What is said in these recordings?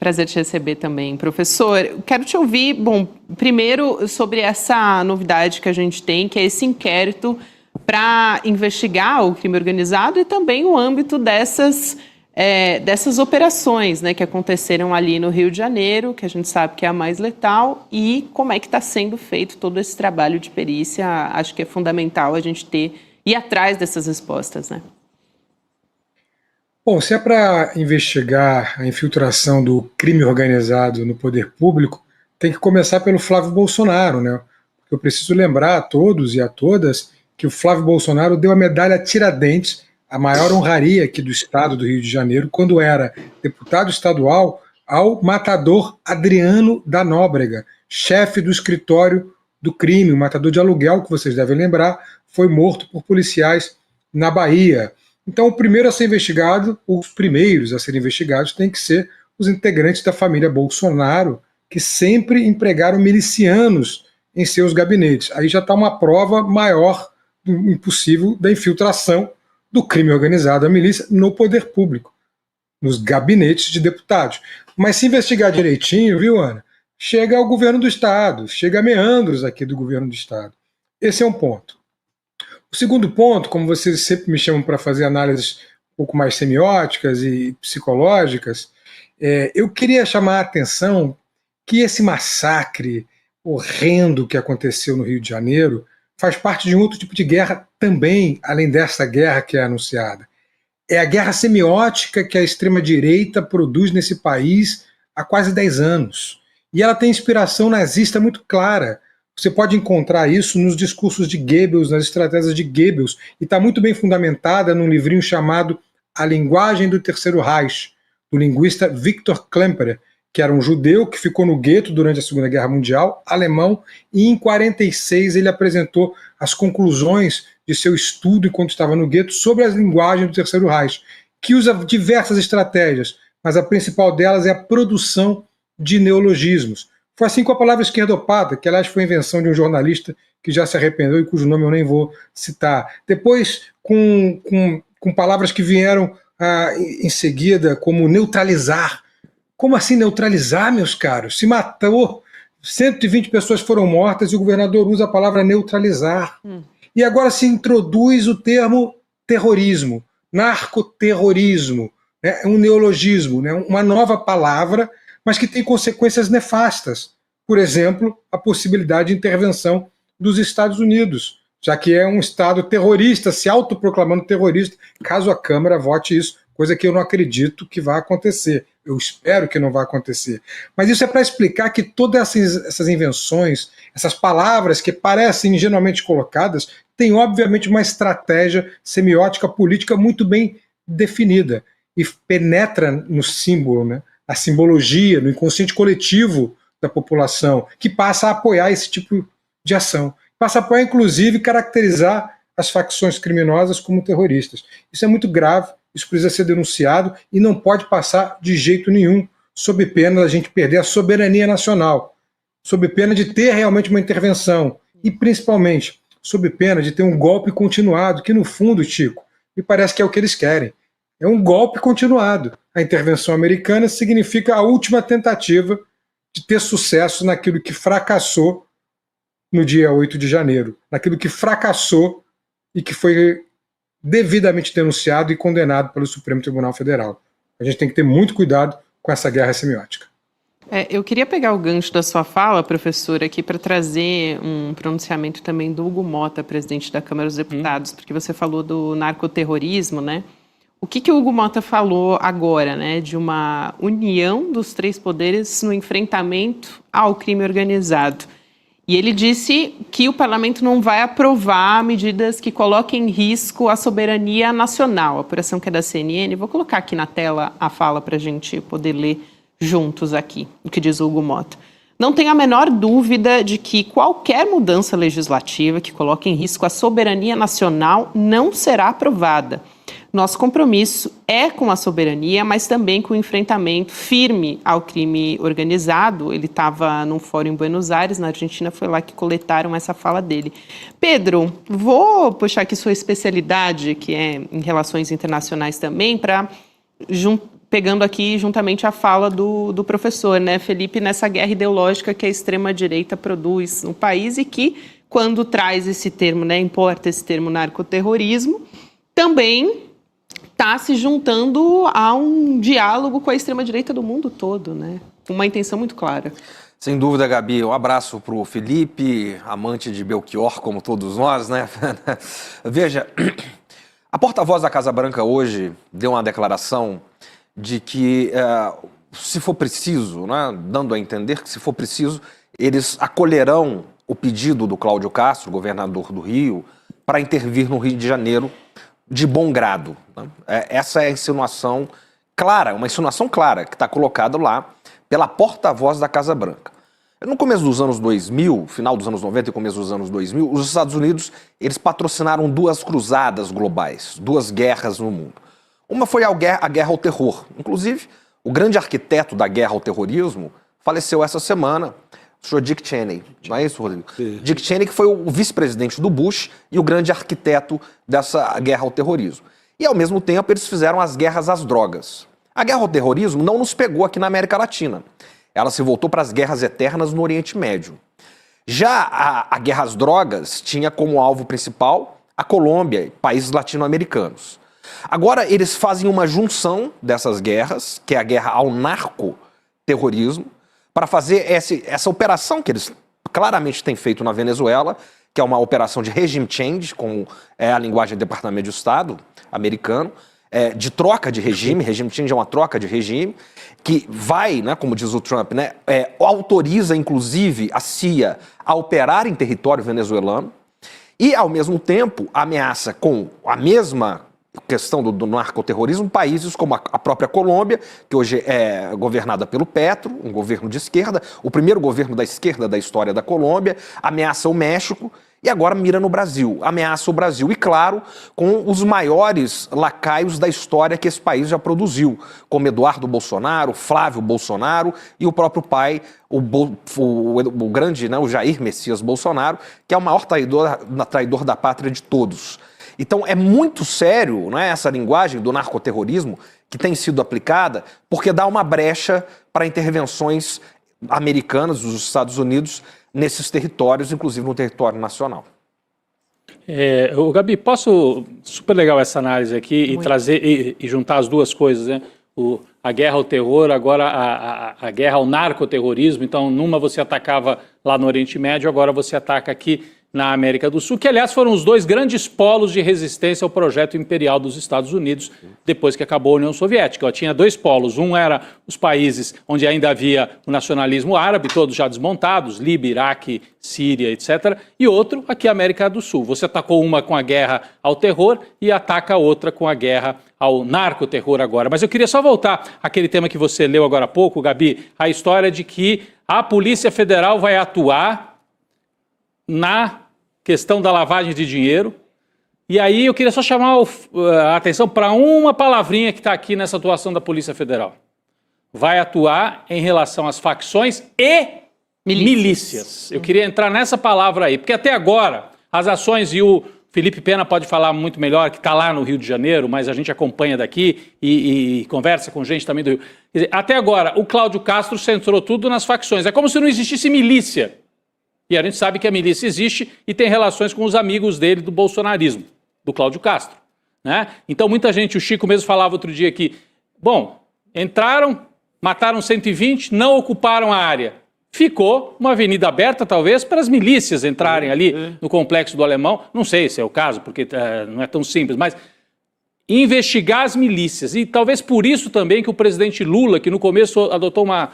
Prazer te receber também, professor. Quero te ouvir, primeiro sobre essa novidade que a gente tem, que é esse inquérito para investigar o crime organizado e também o âmbito dessas operações, né, que aconteceram ali no Rio de Janeiro, que a gente sabe que é a mais letal, e como é que está sendo feito todo esse trabalho de perícia. Acho que é fundamental a gente ir atrás dessas respostas, né? Bom, se é para investigar a infiltração do crime organizado no poder público, tem que começar pelo Flávio Bolsonaro, né? Eu preciso lembrar a todos e a todas que o Flávio Bolsonaro deu a medalha Tiradentes, a maior honraria aqui do estado do Rio de Janeiro, quando era deputado estadual, ao matador Adriano da Nóbrega, chefe do escritório do crime, o matador de aluguel, que vocês devem lembrar, foi morto por policiais na Bahia. Então, o primeiro a ser investigado, os primeiros a serem investigados, têm que ser os integrantes da família Bolsonaro, que sempre empregaram milicianos em seus gabinetes. Aí já está uma prova maior, impossível, da infiltração do crime organizado, da milícia, no poder público, nos gabinetes de deputados. Mas se investigar direitinho, viu, Ana, chega ao governo do Estado, chega a meandros aqui do governo do Estado. Esse é um ponto. O segundo ponto, como vocês sempre me chamam para fazer análises um pouco mais semióticas e psicológicas, eu queria chamar a atenção que esse massacre horrendo que aconteceu no Rio de Janeiro faz parte de um outro tipo de guerra também, além dessa guerra que é anunciada. É a guerra semiótica que a extrema-direita produz nesse país há quase 10 anos. E ela tem inspiração nazista muito clara. Você pode encontrar isso nos discursos de Goebbels, nas estratégias de Goebbels, e está muito bem fundamentada num livrinho chamado A Linguagem do Terceiro Reich, do linguista Viktor Klemperer, que era um judeu que ficou no gueto durante a Segunda Guerra Mundial, alemão, e em 1946 ele apresentou as conclusões de seu estudo enquanto estava no gueto sobre as linguagens do Terceiro Reich, que usa diversas estratégias, mas a principal delas é a produção de neologismos. Foi assim com a palavra esquerdopata, que aliás foi invenção de um jornalista que já se arrependeu e cujo nome eu nem vou citar. Depois, com palavras que vieram em seguida, como neutralizar. Como assim neutralizar, meus caros? Se matou, 120 pessoas foram mortas e o governador usa a palavra neutralizar. E agora se introduz o termo terrorismo, narcoterrorismo, né? Um neologismo, né? Uma nova palavra, mas que tem consequências nefastas. Por exemplo, a possibilidade de intervenção dos Estados Unidos, já que é um Estado terrorista, se autoproclamando terrorista, caso a Câmara vote isso, coisa que eu não acredito que vai acontecer. Eu espero que não vá acontecer. Mas isso é para explicar que todas essas invenções, essas palavras que parecem ingenuamente colocadas, têm obviamente uma estratégia semiótica política muito bem definida e penetra no símbolo, né? A simbologia, no inconsciente coletivo da população, que passa a apoiar esse tipo de ação. Passa a apoiar, inclusive, caracterizar as facções criminosas como terroristas. Isso é muito grave, isso precisa ser denunciado e não pode passar de jeito nenhum, sob pena da gente perder a soberania nacional, sob pena de ter realmente uma intervenção e, principalmente, sob pena de ter um golpe continuado, que no fundo, Chico, me parece que é o que eles querem. É um golpe continuado. A intervenção americana significa a última tentativa de ter sucesso naquilo que fracassou no dia 8 de janeiro, naquilo que fracassou e que foi devidamente denunciado e condenado pelo Supremo Tribunal Federal. A gente tem que ter muito cuidado com essa guerra semiótica. Eu queria pegar o gancho da sua fala, professor, aqui para trazer um pronunciamento também do Hugo Motta, presidente da Câmara dos Deputados, porque você falou do narcoterrorismo, né? O que o Hugo Motta falou agora, né, de uma união dos três poderes no enfrentamento ao crime organizado? E ele disse que o parlamento não vai aprovar medidas que coloquem em risco a soberania nacional. A apuração que é da CNN. Vou colocar aqui na tela a fala para a gente poder ler juntos aqui o que diz o Hugo Motta. Não tenho a menor dúvida de que qualquer mudança legislativa que coloque em risco a soberania nacional não será aprovada. Nosso compromisso é com a soberania, mas também com o enfrentamento firme ao crime organizado. Ele estava num fórum em Buenos Aires, na Argentina, foi lá que coletaram essa fala dele. Pedro, vou puxar aqui sua especialidade, que é em relações internacionais também, para pegando aqui juntamente a fala do professor, né, Felipe, nessa guerra ideológica que a extrema-direita produz no país e que, quando traz esse termo, né, importa esse termo narcoterrorismo, também está se juntando a um diálogo com a extrema-direita do mundo todo, né, com uma intenção muito clara. Sem dúvida, Gabi. Um abraço para o Felipe, amante de Belchior, como todos nós, né? Veja, a porta-voz da Casa Branca hoje deu uma declaração de que, se for preciso, né, dando a entender que, se for preciso, eles acolherão o pedido do Cláudio Castro, governador do Rio, para intervir no Rio de Janeiro de bom grado. Né? Essa é a insinuação clara, uma insinuação clara que está colocada lá pela porta-voz da Casa Branca. No começo dos anos 2000, final dos anos 90 e começo dos anos 2000, os Estados Unidos eles patrocinaram duas cruzadas globais, duas guerras no mundo. Uma foi a guerra ao terror. Inclusive, o grande arquiteto da guerra ao terrorismo faleceu essa semana, o senhor Dick Cheney. Não é isso, Rodrigo? Sim. Dick Cheney, que foi o vice-presidente do Bush e o grande arquiteto dessa guerra ao terrorismo. E, ao mesmo tempo, eles fizeram as guerras às drogas. A guerra ao terrorismo não nos pegou aqui na América Latina. Ela se voltou para as guerras eternas no Oriente Médio. Já a guerra às drogas tinha como alvo principal a Colômbia e países latino-americanos. Agora eles fazem uma junção dessas guerras, que é a guerra ao narcoterrorismo, para fazer essa operação que eles claramente têm feito na Venezuela, que é uma operação de regime change, como é a linguagem do Departamento de Estado americano, de troca de regime. Regime change é uma troca de regime, que vai, né, como diz o Trump, né, autoriza inclusive a CIA a operar em território venezuelano e, ao mesmo tempo, ameaça com a mesma questão do narcoterrorismo países como a própria Colômbia, que hoje é governada pelo Petro, um governo de esquerda, o primeiro governo da esquerda da história da Colômbia, ameaça o México e agora mira no Brasil, ameaça o Brasil e, claro, com os maiores lacaios da história que esse país já produziu, como Eduardo Bolsonaro, Flávio Bolsonaro e o próprio pai, o grande, né, o Jair Messias Bolsonaro, que é o maior traidor da pátria de todos. Então é muito sério, né, essa linguagem do narcoterrorismo que tem sido aplicada, porque dá uma brecha para intervenções americanas dos Estados Unidos nesses territórios, inclusive no território nacional. Gabi, super legal essa análise aqui muito. E trazer e juntar as duas coisas, né? A guerra ao terror, agora a guerra ao narcoterrorismo. Então, numa você atacava lá no Oriente Médio, agora você ataca aqui na América do Sul, que aliás foram os dois grandes polos de resistência ao projeto imperial dos Estados Unidos depois que acabou a União Soviética. Ela tinha dois polos, um era os países onde ainda havia o nacionalismo árabe, todos já desmontados, Líbia, Iraque, Síria, etc. E outro, aqui a América do Sul. Você atacou uma com a guerra ao terror e ataca a outra com a guerra ao narcoterror agora. Mas eu queria só voltar àquele tema que você leu agora há pouco, Gabi, a história de que a Polícia Federal vai atuar na questão da lavagem de dinheiro. E aí eu queria só chamar a atenção para uma palavrinha que está aqui nessa atuação da Polícia Federal. Vai atuar em relação às facções e milícias. Eu queria entrar nessa palavra aí, porque até agora as ações, e o Felipe Pena pode falar muito melhor, que está lá no Rio de Janeiro, mas a gente acompanha daqui e conversa com gente também do Rio. Quer dizer, até agora o Cláudio Castro centrou tudo nas facções. É como se não existisse milícia. E a gente sabe que a milícia existe e tem relações com os amigos dele do bolsonarismo, do Cláudio Castro, né? Então muita gente, o Chico mesmo falava outro dia aqui, bom, entraram, mataram 120, não ocuparam a área. Ficou uma avenida aberta, talvez, para as milícias entrarem ali no Complexo do Alemão. Não sei se é o caso, porque não é tão simples, mas investigar as milícias. E talvez por isso também que o presidente Lula, que no começo adotou uma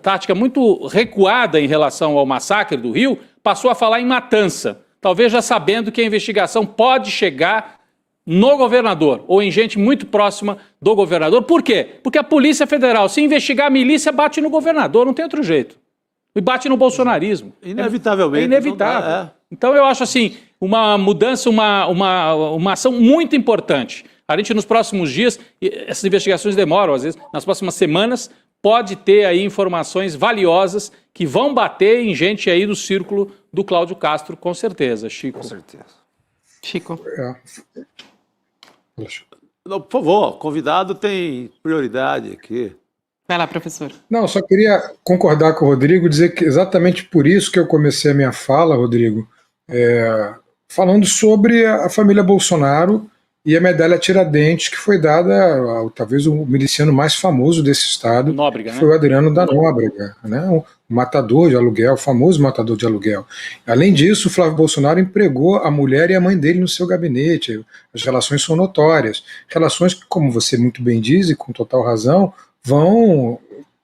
tática muito recuada em relação ao massacre do Rio, passou a falar em matança, talvez já sabendo que a investigação pode chegar no governador ou em gente muito próxima do governador. Por quê? Porque a Polícia Federal, se investigar a milícia, bate no governador, não tem outro jeito. E bate no bolsonarismo. Inevitavelmente. É inevitável. Então eu acho assim, uma mudança, uma ação muito importante. A gente nos próximos dias, essas investigações demoram às vezes, nas próximas semanas, pode ter aí informações valiosas que vão bater em gente aí do círculo do Cláudio Castro, com certeza, Chico. Com certeza. Chico. Não, por favor, convidado tem prioridade aqui. Vai lá, professor. Não, eu só queria concordar com o Rodrigo, dizer que exatamente por isso que eu comecei a minha fala, Rodrigo, falando sobre a família Bolsonaro e a medalha Tiradentes, que foi dada ao talvez o miliciano mais famoso desse estado, Nóbrega, que foi o Adriano da Nóbrega, né? O matador de aluguel, o famoso matador de aluguel. Além disso, o Flávio Bolsonaro empregou a mulher e a mãe dele no seu gabinete. As relações são notórias. Relações que, como você muito bem diz, e com total razão,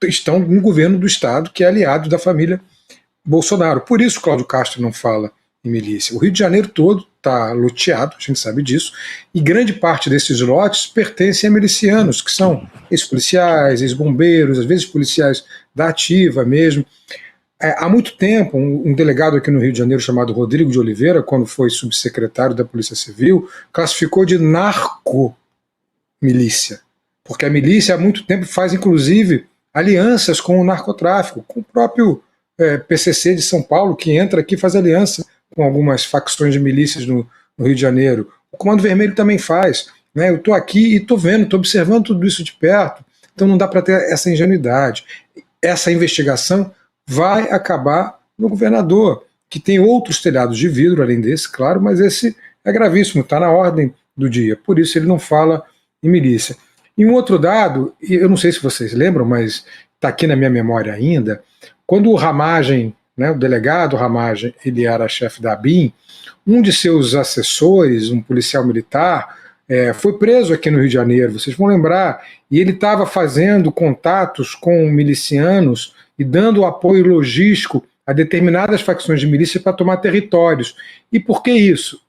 estão no governo do estado, que é aliado da família Bolsonaro. Por isso Cláudio Castro não fala em milícia. O Rio de Janeiro todo está loteado, a gente sabe disso, e grande parte desses lotes pertencem a milicianos, que são ex-policiais, ex-bombeiros, às vezes policiais da ativa mesmo. Há muito tempo, um delegado aqui no Rio de Janeiro chamado Rodrigo de Oliveira, quando foi subsecretário da Polícia Civil, classificou de narcomilícia, porque a milícia há muito tempo faz, inclusive, alianças com o narcotráfico, com o próprio PCC de São Paulo, que entra aqui e faz aliança com algumas facções de milícias no Rio de Janeiro. O Comando Vermelho também faz. Né? Eu estou aqui e estou vendo, estou observando tudo isso de perto, então não dá para ter essa ingenuidade. Essa investigação vai acabar no governador, que tem outros telhados de vidro, além desse, claro, mas esse é gravíssimo, está na ordem do dia, por isso ele não fala em milícia. E um outro dado, e eu não sei se vocês lembram, mas está aqui na minha memória ainda, quando o Ramagem, né, o delegado Ramagem, ele era chefe da ABIN, um de seus assessores, um policial militar, foi preso aqui no Rio de Janeiro, vocês vão lembrar, e ele estava fazendo contatos com milicianos e dando apoio logístico a determinadas facções de milícia para tomar territórios. E por que isso?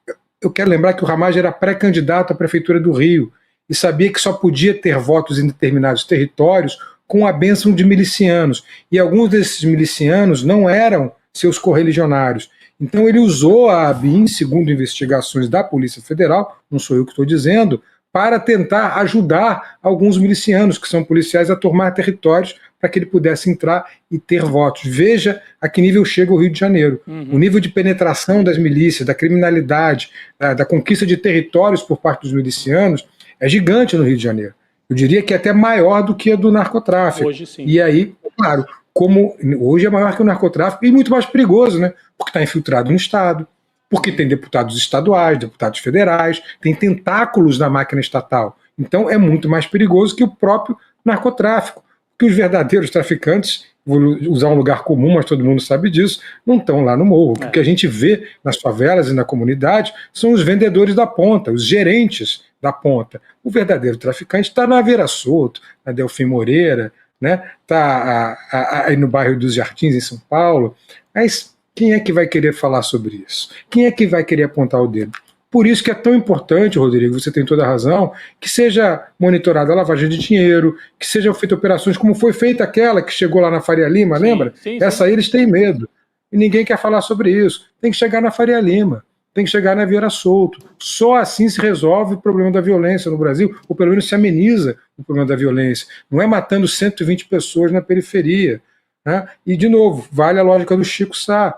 Eu quero lembrar que o Ramagem era pré-candidato à Prefeitura do Rio e sabia que só podia ter votos em determinados territórios com a bênção de milicianos. E alguns desses milicianos não eram seus correligionários. Então ele usou a ABIN, segundo investigações da Polícia Federal, não sou eu que estou dizendo, para tentar ajudar alguns milicianos, que são policiais, a tomar territórios para que ele pudesse entrar e ter votos. Veja a que nível chega o Rio de Janeiro. O nível de penetração das milícias, da criminalidade, da conquista de territórios por parte dos milicianos é gigante no Rio de Janeiro. Eu diria que é até maior do que a do narcotráfico. Hoje sim. E aí, claro, como hoje é maior que o narcotráfico e muito mais perigoso, né? Porque está infiltrado no Estado, porque tem deputados estaduais, deputados federais, tem tentáculos na máquina estatal. Então é muito mais perigoso que o próprio narcotráfico. Porque os verdadeiros traficantes, vou usar um lugar comum, mas todo mundo sabe disso, não estão lá no morro. O que a gente vê nas favelas e na comunidade são os vendedores da ponta, os gerentes da ponta. O verdadeiro traficante está na Vera Soto, na Delfim Moreira, né? Está aí no bairro dos Jardins, em São Paulo. Mas quem é que vai querer falar sobre isso? Quem é que vai querer apontar o dedo? Por isso que é tão importante, Rodrigo, você tem toda a razão, que seja monitorada a lavagem de dinheiro, que sejam feitas operações como foi feita aquela que chegou lá na Faria Lima, lembra? Sim. Essa aí eles têm medo. E ninguém quer falar sobre isso. Tem que chegar na Faria Lima, tem que chegar na Vieira Solto. Só assim se resolve o problema da violência no Brasil, ou pelo menos se ameniza o problema da violência. Não é matando 120 pessoas na periferia. Né? E, de novo, vale a lógica do Chico Sá.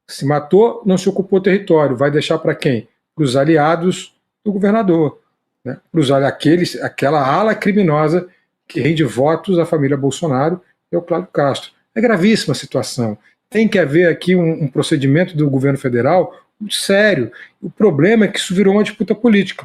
Se matou, não se ocupou território. Vai deixar para quem? Para os aliados do governador, né? Para aquela ala criminosa que rende votos à família Bolsonaro e ao Cláudio Castro. É gravíssima a situação. Tem que haver aqui um procedimento do governo federal muito sério. O problema é que isso virou uma disputa política.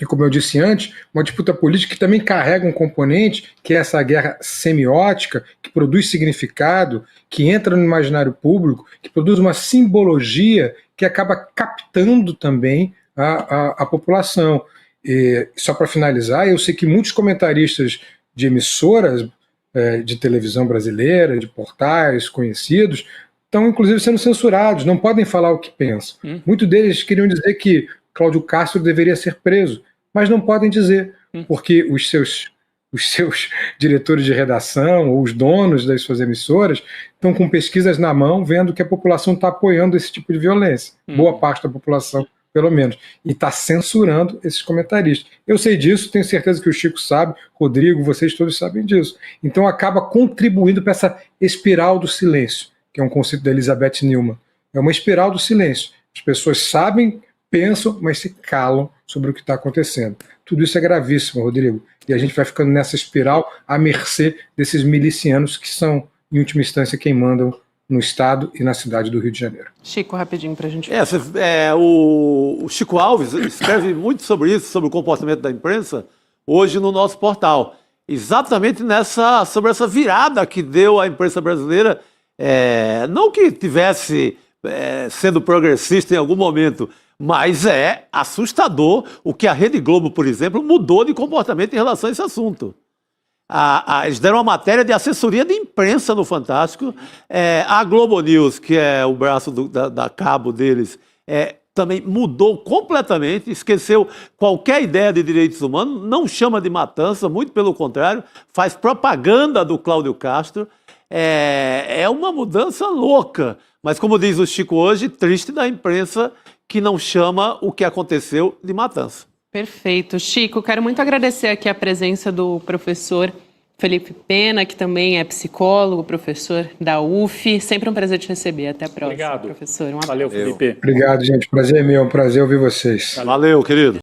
E como eu disse antes, uma disputa política que também carrega um componente, que é essa guerra semiótica, que produz significado, que entra no imaginário público, que produz uma simbologia que acaba captando também a população. E, só para finalizar, eu sei que muitos comentaristas de emissoras de televisão brasileira, de portais conhecidos, estão inclusive sendo censurados, não podem falar o que pensam. Muitos deles queriam dizer que Cláudio Castro deveria ser preso, mas não podem dizer, porque os seus diretores de redação ou os donos das suas emissoras estão com pesquisas na mão, vendo que a população está apoiando esse tipo de violência, boa parte da população, pelo menos, e está censurando esses comentaristas. Eu sei disso, tenho certeza que o Chico sabe, Rodrigo, vocês todos sabem disso. Então acaba contribuindo para essa espiral do silêncio, que é um conceito da Elizabeth Neumann. É uma espiral do silêncio. As pessoas sabem pensam, mas se calam sobre o que está acontecendo. Tudo isso é gravíssimo, Rodrigo. E a gente vai ficando nessa espiral à mercê desses milicianos que são, em última instância, quem mandam no estado e na cidade do Rio de Janeiro. Chico, rapidinho para a gente... O Chico Alves escreve muito sobre isso, sobre o comportamento da imprensa, hoje no nosso portal. Exatamente sobre essa virada que deu a imprensa brasileira, não que tivesse sendo progressista em algum momento, mas é assustador o que a Rede Globo, por exemplo, mudou de comportamento em relação a esse assunto. Eles deram uma matéria de assessoria de imprensa no Fantástico. A Globo News, que é o braço da cabo deles, também mudou completamente, esqueceu qualquer ideia de direitos humanos, não chama de matança, muito pelo contrário, faz propaganda do Cláudio Castro. É uma mudança louca, mas como diz o Chico hoje, triste da imprensa que não chama o que aconteceu de matança. Perfeito. Chico, quero muito agradecer aqui a presença do professor Felipe Pena, que também é psicólogo, professor da UF. Sempre um prazer te receber. Até a próxima, Obrigado. professor. Um abraço. Valeu, Felipe. Obrigado, gente. Prazer é meu, um prazer ouvir vocês. Valeu, querido.